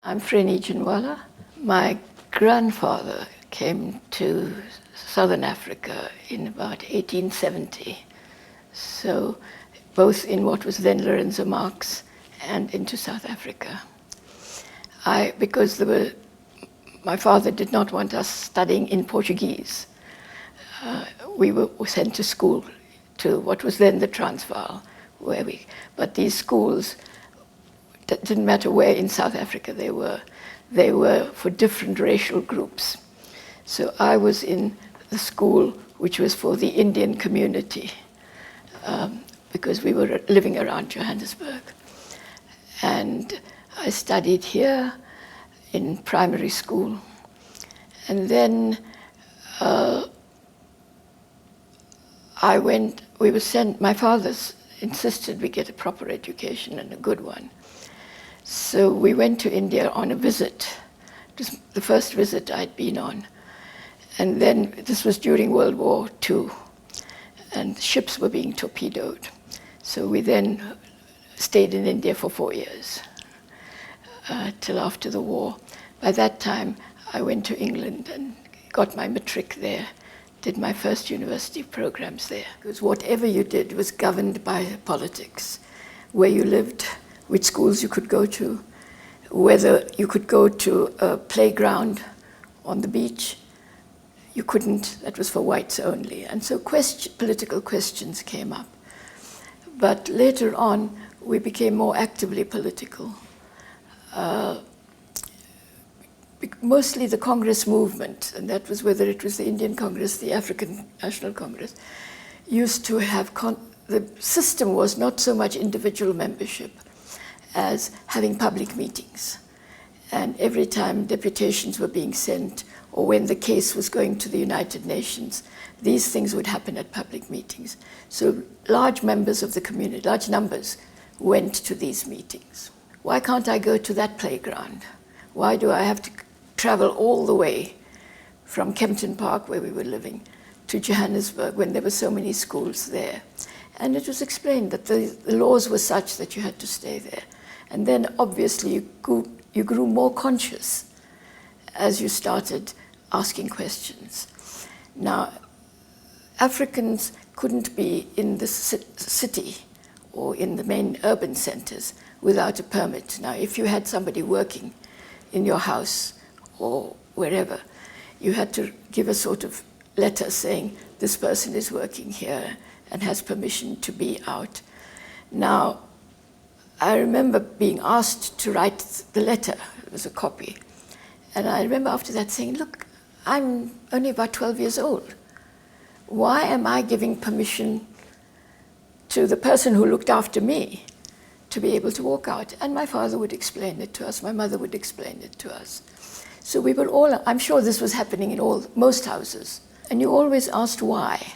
I'm Frene Ginwala. My grandfather came to Southern Africa in about 1870. So both in what was then Lorenzo Marx and into South Africa. Because my father did not want us studying in Portuguese. We were sent to school to what was then the Transvaal, but these schools, it didn't matter where in South Africa they were for different racial groups. So I was in the school which was for the Indian community, because we were living around Johannesburg. And I studied here in primary school. And then my father insisted we get a proper education and a good one. So we went to India on a visit. It was the first visit I'd been on. And then this was during World War II, and ships were being torpedoed. So we then stayed in India for 4 years, till after the war. By that time, I went to England and got my matric there, did my first university programs there. Because whatever you did was governed by politics, where you lived, which schools you could go to, whether you could go to a playground on the beach. You couldn't, that was for whites only. And so political questions came up. But later on, we became more actively political. Mostly the Congress movement, and that was whether it was the Indian Congress, the African National Congress, used to have, the system was not so much individual membership as having public meetings. And every time deputations were being sent, or when the case was going to the United Nations, these things would happen at public meetings. So large members of the community, large numbers, went to these meetings. Why can't I go to that playground? Why do I have to travel all the way from Kempton Park, where we were living, to Johannesburg when there were so many schools there? And it was explained that the laws were such that you had to stay there. And then obviously you grew more conscious as you started asking questions. Now, Africans couldn't be in the city or in the main urban centers without a permit. Now, if you had somebody working in your house or wherever, you had to give a sort of letter saying this person is working here and has permission to be out. Now, I remember being asked to write the letter. It was a copy. And I remember after that saying, look, I'm only about 12 years old. Why am I giving permission to the person who looked after me to be able to walk out? And my father would explain it to us. My mother would explain it to us. So we were all, I'm sure this was happening in most houses. And you always asked why.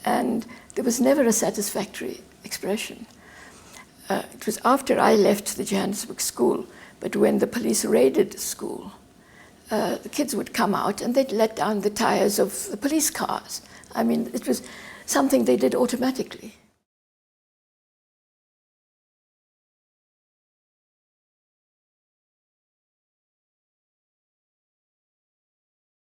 And there was never a satisfactory expression. It was after I left the Johannesburg school, but when the police raided the school, the kids would come out and they'd let down the tires of the police cars. I mean, it was something they did automatically.